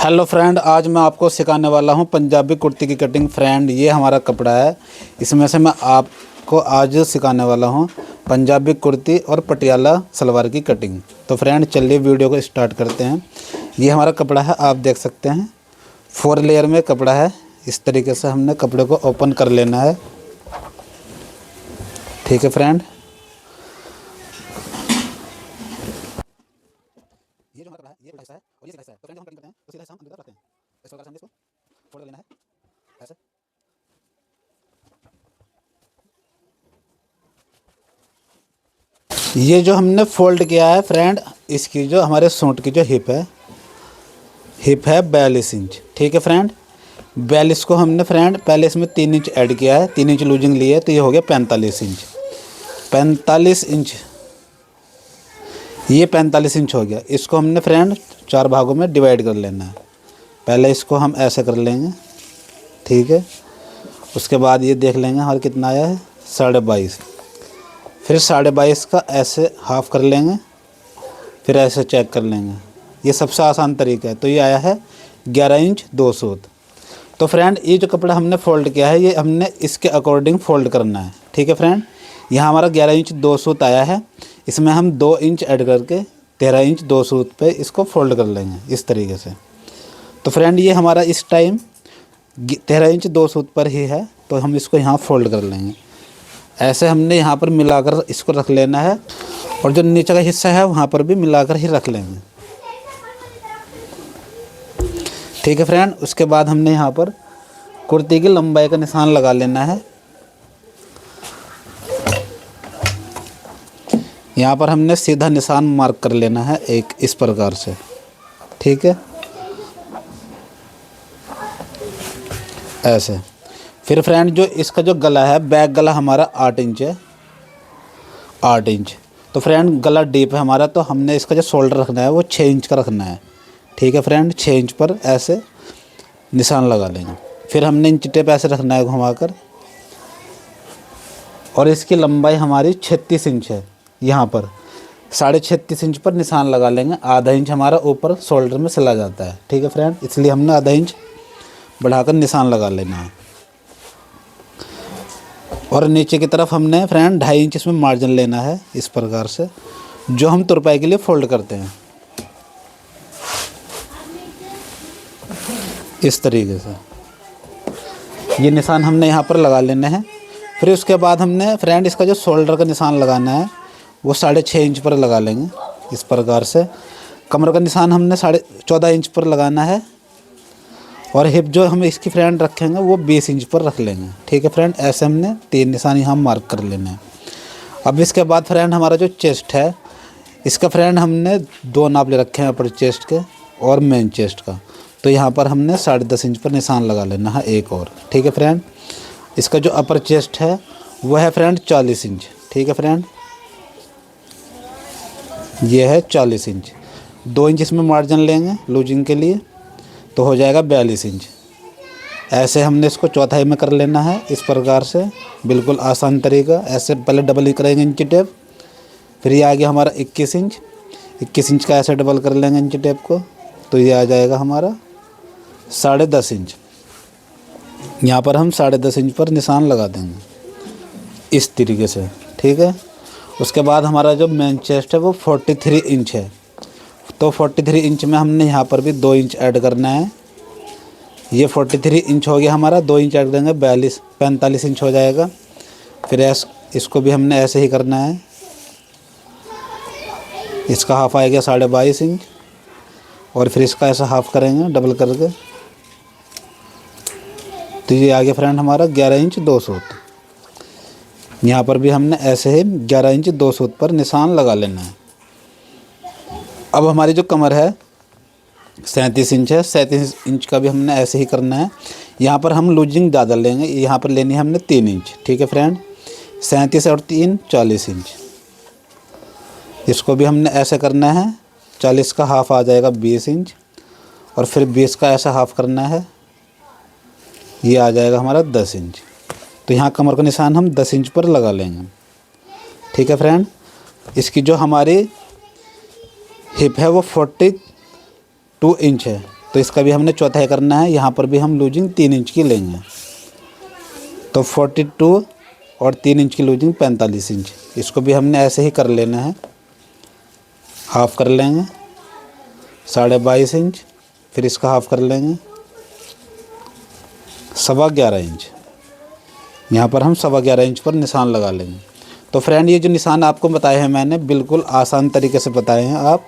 Hello friend, आज मैं आपको सिखाने वाला हूं पंजाबी कुर्ती की कटिंग। फ्रेंड, ये हमारा कपड़ा है, इसमें से मैं आपको आज सिखाने वाला हूं पंजाबी कुर्ती और पटियाला सलवार की कटिंग। तो फ्रेंड, चलिए वीडियो को स्टार्ट करते हैं। ये हमारा कपड़ा है, आप देख सकते हैं 4 लेयर में कपड़ा है। इस तरीके से हमने कपड़े को ओपन कर लेना है। ठीक है फ्रेंड, ये जो हमारा कपड़ा है ये हिस्सा है और ये हिस्सा है। तो फ्रेंड, हम कटिंग करते हैं तो सीधा हिस्सा हम अंदर रखते हैं। इस प्रकार से हमने इसको फोल्ड कर लेना है ऐसे। ये जो हमने फोल्ड किया है फ्रेंड, इसकी जो हमारे सूट की जो हिप है 42 इंच। ठीक है फ्रेंड, 42 को हमने फ्रेंड पहले इसमें 3 इंच ऐड किया है, 3 इंच लूजिंग ली है, तो ये हो गया 45 इंच। 45 इंच, ये 45 इंच हो गया। इसको हमने फ्रेंड 4 भागों में डिवाइड कर लेना है। पहले इसको हम ऐसे कर लेंगे, ठीक है। उसके बाद ये देख लेंगे हमारा कितना आया है 22.5। फिर 22.5 का ऐसे हाफ कर लेंगे, फिर ऐसे चेक कर लेंगे। ये सबसे आसान तरीका है। तो ये आया है 11 इंच 2 सूत। तो फ्रेंड, ये जो कपड़ा हमने फ़ोल्ड किया है ये हमने इसके अकॉर्डिंग फ़ोल्ड करना है। ठीक है फ्रेंड, यहाँ हमारा 11 इंच 2 सूत आया है, इसमें हम 2 इंच ऐड करके 13 इंच 2 सूत पे इसको फ़ोल्ड कर लेंगे इस तरीके से। तो फ्रेंड, ये हमारा इस टाइम 13 इंच 2 सूत पर ही है, तो हम इसको यहाँ फ़ोल्ड कर लेंगे। ऐसे हमने यहाँ पर मिलाकर इसको रख लेना है, और जो नीचे का हिस्सा है वहाँ पर भी मिलाकर ही रख लेंगे। ठीक है फ्रेंड, उसके बाद हमने यहाँ पर कुर्ती की लंबाई का निशान लगा लेना है। यहाँ पर हमने सीधा निशान मार्क कर लेना है एक इस प्रकार से। ठीक है, ऐसे। फिर फ्रेंड, जो इसका जो गला है, बैक गला हमारा 8 इंच है, 8 इंच। तो फ्रेंड, गला डीप है हमारा, तो हमने इसका जो शोल्डर रखना है वो 6 इंच का रखना है। ठीक है फ्रेंड, 6 इंच पर ऐसे निशान लगा लेंगे। फिर हमने इंच टेप ऐसे रखना है घुमाकर, और इसकी लंबाई हमारी 36 इंच है। यहाँ पर 36.5 इंच पर निशान लगा लेंगे। आधा इंच हमारा ऊपर शोल्डर में चला जाता है। ठीक है फ्रेंड, इसलिए हमने आधा इंच बढ़ाकर निशान लगा लेना है। और नीचे की तरफ हमने फ्रेंड 2.5 इंच इसमें मार्जिन लेना है इस प्रकार से, जो हम तुरपाई के लिए फोल्ड करते हैं इस तरीके से। ये निशान हमने यहाँ पर लगा लेने हैं। फिर उसके बाद हमने फ्रेंड इसका जो शोल्डर का निशान लगाना है वो 6.5 इंच पर लगा लेंगे इस प्रकार से। कमर का निशान हमने 14.5 इंच पर लगाना है, और हिप जो हम इसकी फ्रेंड रखेंगे वो 20 इंच पर रख लेंगे। ठीक है फ्रेंड, ऐसे हमने 3 निशान यहाँ मार्क कर लेने हैं। अब इसके बाद फ्रेंड हमारा जो चेस्ट है, इसका फ्रेंड हमने 2 नाप ले रखे हैं अपर चेस्ट के और मेन चेस्ट का। तो यहाँ पर हमने 10.5 इंच पर निशान लगा लेना है एक और। ठीक है फ्रेंड, इसका जो अपर चेस्ट है वो है फ्रेंड 40 इंच। ठीक है फ्रेंड, ये है 40 इंच। 2 इंच इसमें मार्जिन लेंगे लूजिंग के लिए, तो हो जाएगा 42 इंच। ऐसे हमने इसको चौथाई में कर लेना है इस प्रकार से, बिल्कुल आसान तरीका। ऐसे पहले डबल ही करेंगे इंच टेप, फिर ये आ गया हमारा 21 इंच। 21 इंच का ऐसे डबल कर लेंगे इंच टेप को, तो ये आ जाएगा हमारा 10.5 इंच। यहाँ पर हम 10.5 इंच पर निशान लगा देंगे इस तरीके से। ठीक है, उसके बाद हमारा जो मेन चेस्ट है वो 43 इंच है। तो 43 इंच में हमने यहाँ पर भी 2 इंच ऐड करना है। ये 43 इंच हो गया हमारा, 2 इंच ऐड करेंगे 45 इंच हो जाएगा। फिर इसको भी हमने ऐसे ही करना है। इसका हाफ आएगा 22.5 इंच, और फिर इसका ऐसा हाफ करेंगे डबल करके, तो ये आ गया फ्रेंड हमारा 11 इंच 2 सूत। यहाँ पर भी हमने ऐसे ही 11 इंच 2 सूत पर निशान लगा लेना है। अब हमारी जो कमर है 37 इंच है, 37 इंच का भी हमने ऐसे ही करना है। यहाँ पर हम लूजिंग ज़्यादा लेंगे, यहाँ पर लेनी है हमने 3 इंच। ठीक है फ्रेंड, 37 और 3 40 इंच। इसको भी हमने ऐसे करना है। 40 का हाफ आ जाएगा 20 इंच, और फिर 20 का ऐसा हाफ करना है, ये आ जाएगा हमारा 10 इंच। तो यहाँ कमर का निशान हम 10 इंच पर लगा लेंगे। ठीक है फ्रेंड, इसकी जो हमारी हिप है वो 42 इंच है। तो इसका भी हमने चौथाई करना है। यहाँ पर भी हम लूजिंग 3 इंच की लेंगे, तो 42 और 3 इंच की लूजिंग 45 इंच। इसको भी हमने ऐसे ही कर लेना है, हाफ़ कर लेंगे 22.5 इंच, फिर इसका हाफ़ कर लेंगे 11.25 इंच। यहाँ पर हम 11.25 इंच पर निशान लगा लेंगे। तो फ्रेंड ये जो निशान आपको बताए हैं मैंने बिल्कुल आसान तरीके से बताए हैं। आप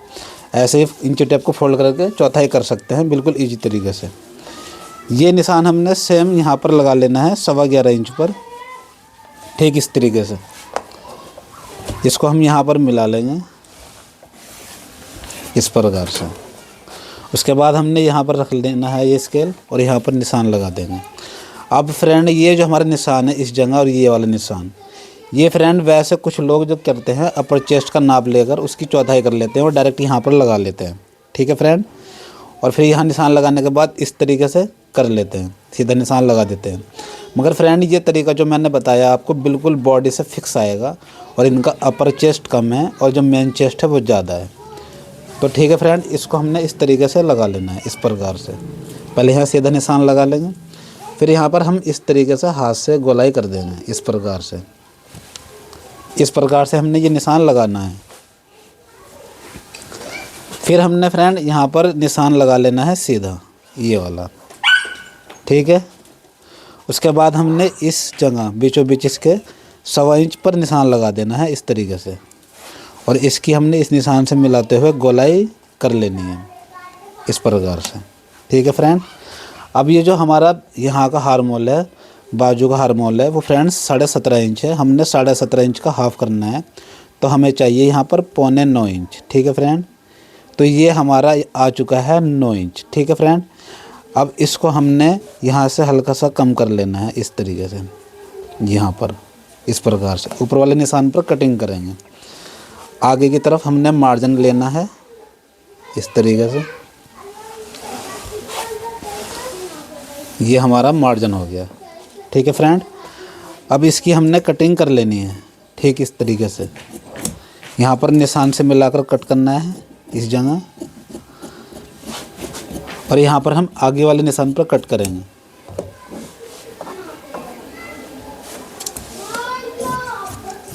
ऐसे ही इंची टेप को फोल्ड करके चौथाई कर सकते हैं बिल्कुल इजी तरीके से। ये निशान हमने सेम यहाँ पर लगा लेना है 11.25 इंच पर, ठीक इस तरीके से। इसको हम यहाँ पर मिला लेंगे इस प्रकार से। उसके बाद हमने यहाँ पर रख लेना है ये स्केल और यहाँ पर निशान लगा देंगे। अब फ्रेंड ये जो हमारा निशान है इस जगह और ये वाला निशान, ये फ्रेंड वैसे कुछ लोग जो करते हैं अपर चेस्ट का नाप लेकर उसकी चौथाई कर लेते हैं और डायरेक्ट यहाँ पर लगा लेते हैं, ठीक है फ्रेंड। और फिर यहाँ निशान लगाने के बाद इस तरीके से कर लेते हैं, सीधा निशान लगा देते हैं। मगर फ्रेंड ये तरीका जो मैंने बताया आपको बिल्कुल बॉडी से फिक्स आएगा और इनका अपर चेस्ट कम है और जो मेन चेस्ट है वो ज़्यादा है। तो ठीक है फ्रेंड, इसको हमने इस तरीके से लगा लेना है इस प्रकार से। पहले यहाँ सीधा निशान लगा लेंगे, फिर यहाँ पर हम इस तरीके से हाथ से गोलाई कर देंगे इस प्रकार से। इस प्रकार से हमने ये निशान लगाना है। फिर हमने फ्रेंड यहाँ पर निशान लगा लेना है सीधा ये वाला, ठीक है। उसके बाद हमने इस जगह बीचों बीच इसके 1.25 इंच पर निशान लगा देना है इस तरीके से, और इसकी हमने इस निशान से मिलाते हुए गोलाई कर लेनी है इस प्रकार से, ठीक है फ्रेंड। अब ये जो हमारा यहाँ का हार्मोल है, बाजू का हार्मोल है, वो फ्रेंड्स 17.5 इंच है। हमने 17.5 इंच का हाफ़ करना है, तो हमें चाहिए यहाँ पर 8.25 इंच, ठीक है फ्रेंड। तो ये हमारा आ चुका है 9 इंच, ठीक है फ्रेंड। अब इसको हमने यहाँ से हल्का सा कम कर लेना है इस तरीके से, यहाँ पर इस प्रकार से ऊपर वाले निशान पर कटिंग करेंगे। आगे की तरफ हमने मार्जिन लेना है इस तरीके से, ये हमारा मार्जिन हो गया, ठीक है फ्रेंड। अब इसकी हमने कटिंग कर लेनी है ठीक इस तरीके से। यहाँ पर निशान से मिलाकर कट करना है इस जगह, और यहाँ पर हम आगे वाले निशान पर कट करेंगे।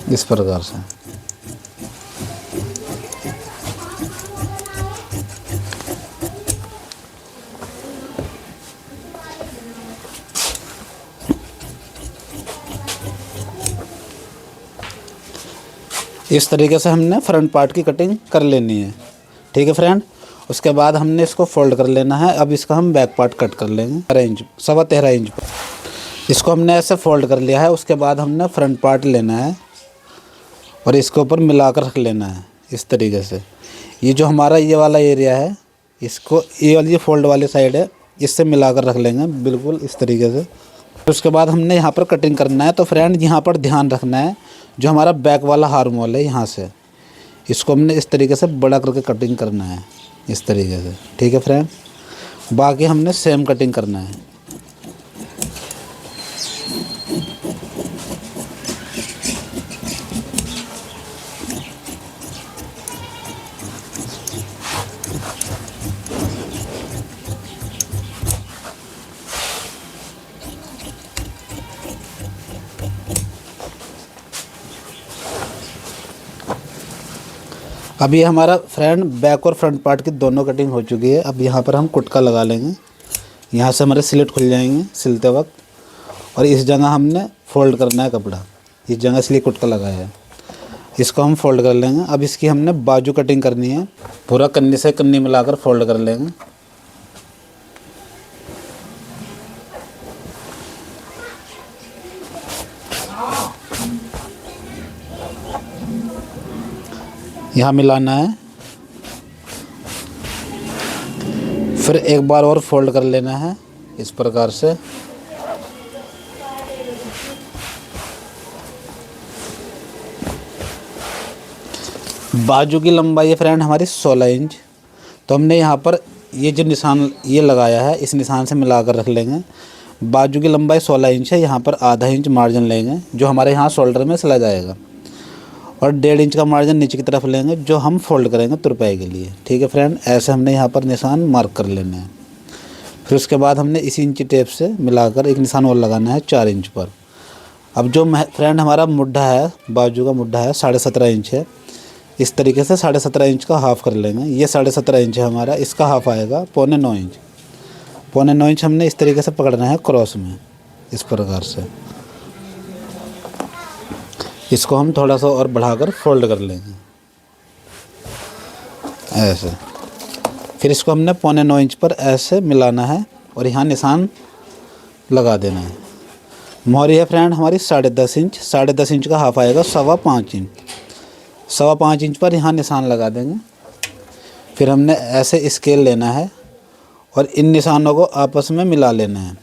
इस प्रकार से इस तरीके से हमने फ्रंट पार्ट की कटिंग कर लेनी है, ठीक है फ्रेंड। उसके बाद हमने इसको फोल्ड कर लेना है। अब इसका हम बैक पार्ट कट कर लेंगे 13.25 इंच पर। इसको हमने ऐसे फोल्ड कर लिया है। उसके बाद हमने फ्रंट पार्ट लेना है और इसके ऊपर मिलाकर रख लेना है इस तरीके से। ये जो हमारा ये वाला एरिया है, इसको ये वाली जो फोल्ड वाली साइड है इससे मिलाकर रख लेंगे बिल्कुल इस तरीके से। उसके बाद हमने यहाँ पर कटिंग करना है। तो फ्रेंड यहाँ पर ध्यान रखना है, जो हमारा बैक वाला हार्मोल है यहाँ से, इसको हमने इस तरीके से बड़ा करके कटिंग करना है इस तरीके से, ठीक है फ्रेंड। बाकी हमने सेम कटिंग करना है। अब ये हमारा फ्रेंड बैक और फ्रंट पार्ट की दोनों कटिंग हो चुकी है। अब यहाँ पर हम कुटका लगा लेंगे। यहाँ से हमारे स्लिट खुल जाएंगे सिलते वक्त, और इस जगह हमने फोल्ड करना है कपड़ा, इस जगह इसलिए कुटका लगाया है। इसको हम फोल्ड कर लेंगे। अब इसकी हमने बाजू कटिंग करनी है, पूरा कन्नी से कन्नी मिलाकर फोल्ड कर लेंगे। यहाँ मिलाना है, फिर एक बार और फोल्ड कर लेना है इस प्रकार से। बाजू की लंबाई है फ्रेंड हमारी 16 इंच। तो हमने यहाँ पर ये जो निशान ये लगाया है इस निशान से मिलाकर रख लेंगे। बाजू की लंबाई 16 इंच है। यहाँ पर आधा इंच मार्जिन लेंगे जो हमारे यहाँ शोल्डर में सिला जाएगा, और 1.5 इंच का मार्जिन नीचे की तरफ लेंगे जो हम फोल्ड करेंगे तुरपाई के लिए, ठीक है फ्रेंड। ऐसे हमने यहाँ पर निशान मार्क कर लेने हैं। फिर उसके बाद हमने इसी इंची टेप से मिलाकर एक निशान और लगाना है 4 इंच पर। अब जो फ्रेंड हमारा मुड्ढा है, बाजू का मुड्ढा है 17.5 इंच है, इस तरीके से 17.5 इंच का हाफ़ कर लेंगे। ये 17.5 इंच है हमारा, इसका हाफ़ आएगा 9.25 इंच। 9.25 इंच हमने इस तरीके से पकड़ना है क्रॉस में, इस प्रकार से। इसको हम थोड़ा सा और बढ़ाकर फोल्ड कर लेंगे ऐसे। फिर इसको हमने 9.25 इंच पर ऐसे मिलाना है और यहाँ निशान लगा देना है। मोहरी है फ्रेंड हमारी 10.5 इंच, 10.5 इंच का हाफ आएगा 5.25 इंच। 5.25 इंच पर यहाँ निशान लगा देंगे। फिर हमने ऐसे स्केल लेना है और इन निशानों को आपस में मिला लेना है।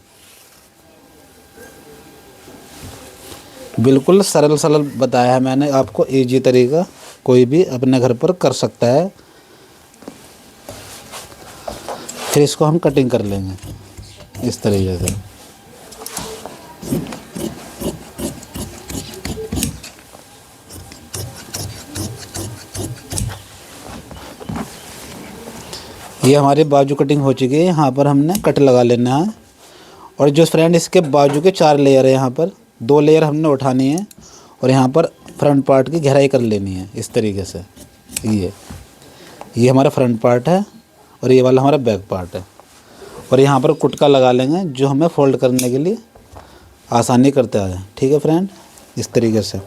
बिल्कुल सरल सरल बताया है मैंने आपको, इजी तरीका, कोई भी अपने घर पर कर सकता है। फिर इसको हम कटिंग कर लेंगे इस तरीके से। ये हमारी बाजू कटिंग हो चुकी है। यहाँ पर हमने कट लगा लेना है। और जो फ्रेंड इसके बाजू के 4 लेयर है, यहाँ पर 2 लेयर हमने उठानी है और यहाँ पर फ्रंट पार्ट की गहराई कर लेनी है इस तरीके से। ये हमारा फ्रंट पार्ट है और ये वाला हमारा बैक पार्ट है। और यहाँ पर कुटका लगा लेंगे जो हमें फोल्ड करने के लिए आसानी करता है। ठीक है फ्रेंड, इस तरीके से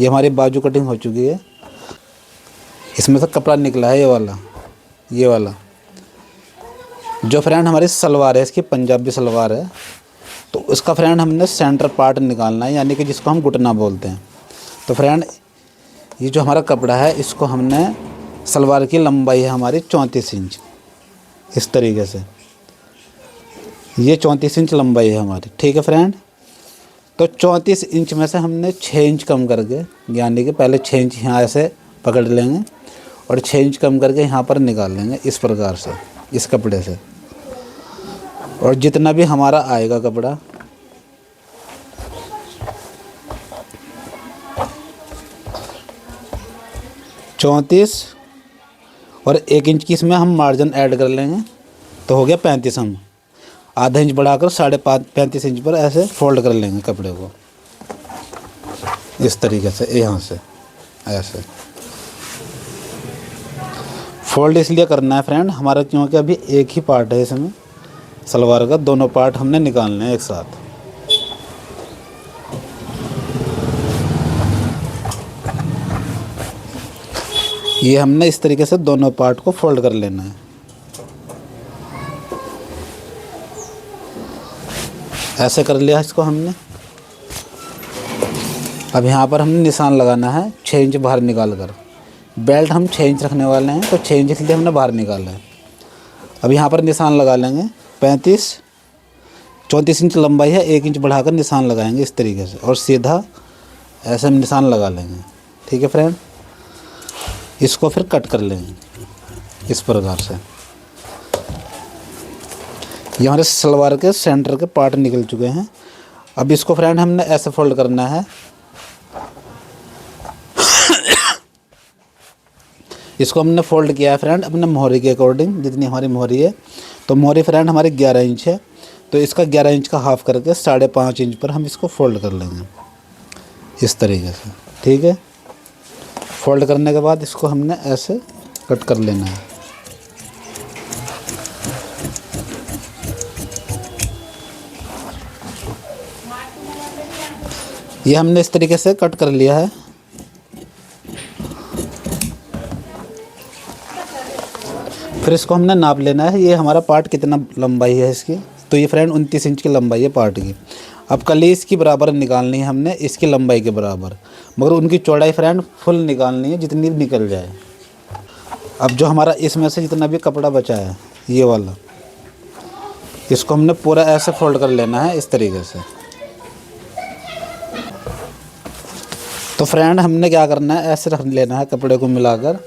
ये हमारी बाजू कटिंग हो चुकी है। इसमें से कपड़ा निकला है ये वाला जो फ्रेंड हमारी सलवार है, इसकी पंजाबी सलवार है, तो उसका फ्रेंड हमने सेंटर पार्ट निकालना है, यानी कि जिसको हम घुटना बोलते हैं। तो फ्रेंड ये जो हमारा कपड़ा है, इसको हमने, सलवार की लंबाई है हमारी 34 इंच, इस तरीके से ये 34 इंच लंबाई है हमारी। ठीक है फ्रेंड, तो 34 इंच में से हमने 6 इंच कम करके, यानी कि पहले 6 इंच यहाँ ऐसे पकड़ लेंगे और 6 इंच कम करके यहाँ पर निकाल लेंगे इस प्रकार से, इस कपड़े से। और जितना भी हमारा आएगा कपड़ा, चौंतीस और 1 इंच की इसमें हम मार्जिन ऐड कर लेंगे, तो हो गया 35। हम आधा इंच बढ़ाकर 35 इंच पर ऐसे फोल्ड कर लेंगे कपड़े को इस तरीके से। यहाँ से ऐसे फोल्ड इसलिए करना है फ्रेंड हमारा, क्योंकि अभी एक ही पार्ट है इसमें सलवार का, दोनों पार्ट हमने निकालने हैं एक साथ। ये हमने इस तरीके से दोनों पार्ट को फोल्ड कर लेना है। ऐसे कर लिया इसको हमने। अब यहाँ पर हमने निशान लगाना है 6 इंच बाहर निकाल कर। बेल्ट हम 6 इंच रखने वाले हैं, तो 6 इंच इसलिए हमने बाहर निकाला है। अब यहाँ पर निशान लगा लेंगे 34 इंच लंबाई है, 1 इंच बढ़ाकर निशान लगाएंगे इस तरीके से और सीधा ऐसे हम निशान लगा लेंगे। ठीक है फ्रेंड, इसको फिर कट कर लेंगे इस प्रकार से। ये हमारे सलवार के सेंटर के पार्ट निकल चुके हैं। अब इसको फ्रेंड हमने ऐसे फोल्ड करना है। इसको हमने फोल्ड किया है फ्रेंड अपने मोहरी के अकॉर्डिंग, जितनी हमारी मोहरी है। तो मोहरी फ्रेंड हमारी 11 इंच है, तो इसका 11 इंच का हाफ करके 5.5 इंच पर हम इसको फोल्ड कर लेंगे इस तरीके से। ठीक है, फोल्ड करने के बाद इसको हमने ऐसे कट कर लेना है। ये हमने इस तरीके से कट कर लिया है। फिर इसको हमने नाप लेना है, ये हमारा पार्ट कितना लंबाई है इसकी। तो ये फ्रेंड 29 इंच की लंबाई है पार्ट की। अब कली इसकी बराबर निकालनी है हमने, इसकी लंबाई के बराबर, मगर उनकी चौड़ाई फ्रेंड फुल निकालनी है, जितनी भी निकल जाए। अब जो हमारा इसमें से जितना भी कपड़ा बचा है ये वाला, इसको हमने पूरा ऐसे फोल्ड कर लेना है इस तरीके से। तो फ्रेंड हमने क्या करना है, ऐसे रख लेना है कपड़े को मिलाकर,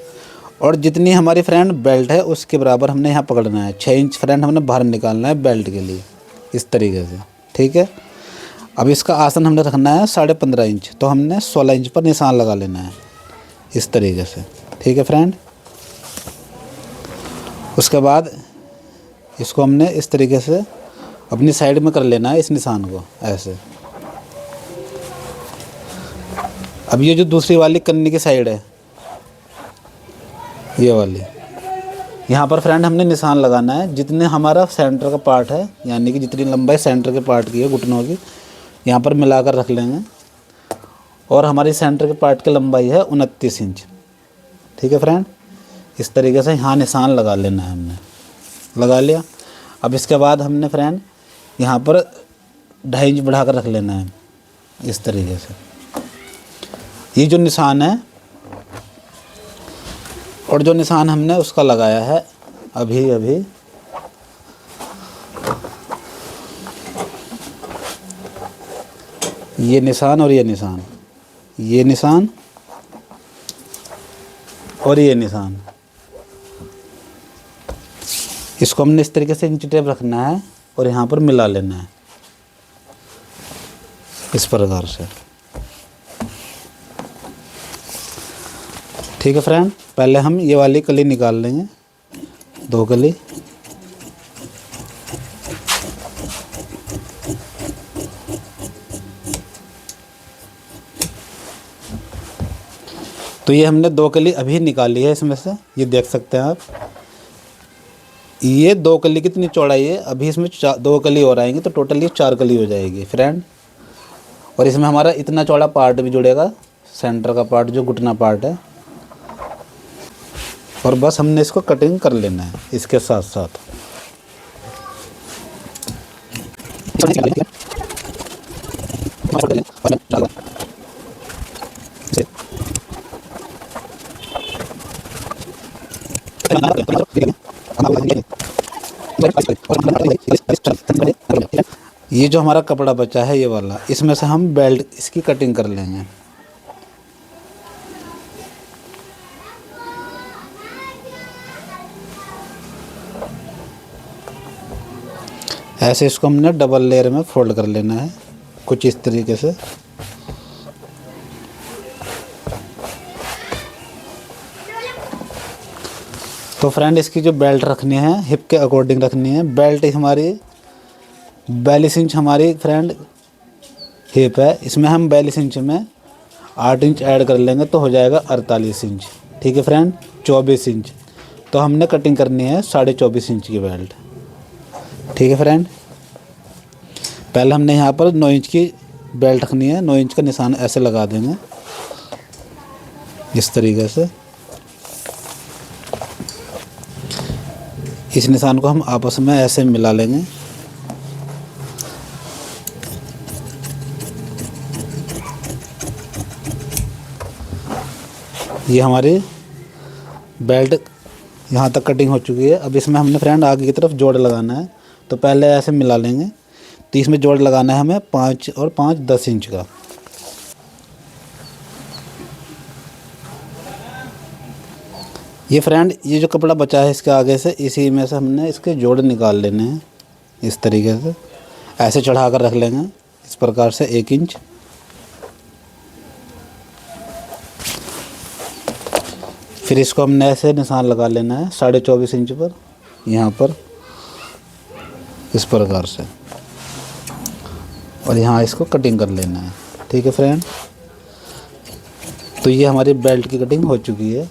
और जितनी हमारी फ्रेंड बेल्ट है उसके बराबर हमने यहाँ पकड़ना है। 6 इंच फ्रेंड हमने बाहर निकालना है बेल्ट के लिए इस तरीके से। ठीक है, अब इसका आसन हमने रखना है 15.5 इंच, तो हमने 16 इंच पर निशान लगा लेना है इस तरीके से। ठीक है फ्रेंड, उसके बाद इसको हमने इस तरीके से अपनी साइड में कर लेना है, इस निशान को ऐसे। अब ये जो दूसरी वाली कन्नी की साइड है, ये वाली, यहाँ पर फ्रेंड हमने निशान लगाना है। जितने हमारा सेंटर का पार्ट है, यानी कि जितनी लंबाई सेंटर के पार्ट की है घुटनों की, यहाँ पर मिलाकर रख लेंगे। और हमारी सेंटर के पार्ट की लंबाई है 29 इंच। ठीक है फ्रेंड, इस तरीके से यहाँ निशान लगा लेना है, हमने लगा लिया। अब इसके बाद हमने फ्रेंड यहाँ पर 2.5 इंच बढ़ाकर रख लेना है, इस तरीके से। ये जो निशान है और जो निशान हमने उसका लगाया है अभी अभी, ये निशान और ये निशान, ये निशान और ये निशान, इसको हमने इस तरीके से इंच टेप रखना है और यहाँ पर मिला लेना है, इस प्रकार से। ठीक है फ्रेंड, पहले हम ये वाली कली निकाल लेंगे, 2 कली। तो ये हमने 2 कली अभी निकाली है इसमें से, ये देख सकते हैं आप। ये 2 कली कितनी चौड़ाई है, अभी इसमें 2 कली और आएंगी तो टोटल ये 4 कली हो जाएगी फ्रेंड। और इसमें हमारा इतना चौड़ा पार्ट भी जुड़ेगा, सेंटर का पार्ट जो घुटना पार्ट है। और बस हमने इसको कटिंग कर लेना है इसके साथ साथ। ये जो हमारा कपड़ा बचा है ये वाला, इसमें से हम बेल्ट इसकी कटिंग कर लेंगे। ऐसे इसको हमने डबल लेयर में फोल्ड कर लेना है, कुछ इस तरीके से। तो फ्रेंड इसकी जो बेल्ट रखनी है हिप के अकॉर्डिंग रखनी है। बेल्ट हमारी 42 इंच हमारी फ्रेंड हिप है, इसमें हम 42 इंच में 8 इंच ऐड कर लेंगे तो हो जाएगा 48 इंच। ठीक है फ्रेंड, 24 इंच। तो हमने कटिंग करनी है 24.5 इंच की बेल्ट। ठीक है फ्रेंड, पहले हमने यहाँ पर 9 इंच की बेल्ट रखनी है। 9 इंच का निशान ऐसे लगा देंगे, इस तरीके से। इस निशान को हम आपस में ऐसे मिला लेंगे। ये हमारी बेल्ट यहाँ तक कटिंग हो चुकी है। अब इसमें हमने फ्रेंड आगे की तरफ जोड़ लगाना है, तो पहले ऐसे मिला लेंगे। तो इसमें जोड़ लगाना है हमें 5 और 5 10 इंच का। ये फ्रेंड ये जो कपड़ा बचा है इसके आगे से, इसी में से हमने इसके जोड़ निकाल लेने हैं, इस तरीके से ऐसे चढ़ा कर रख लेंगे, इस प्रकार से 1 इंच। फिर इसको हमने ऐसे निशान लगा लेना है 24.5 इंच पर, यहाँ पर इस प्रकार से, और यहाँ इसको कटिंग कर लेना है। ठीक है फ्रेंड, तो ये हमारी बेल्ट की कटिंग हो चुकी है।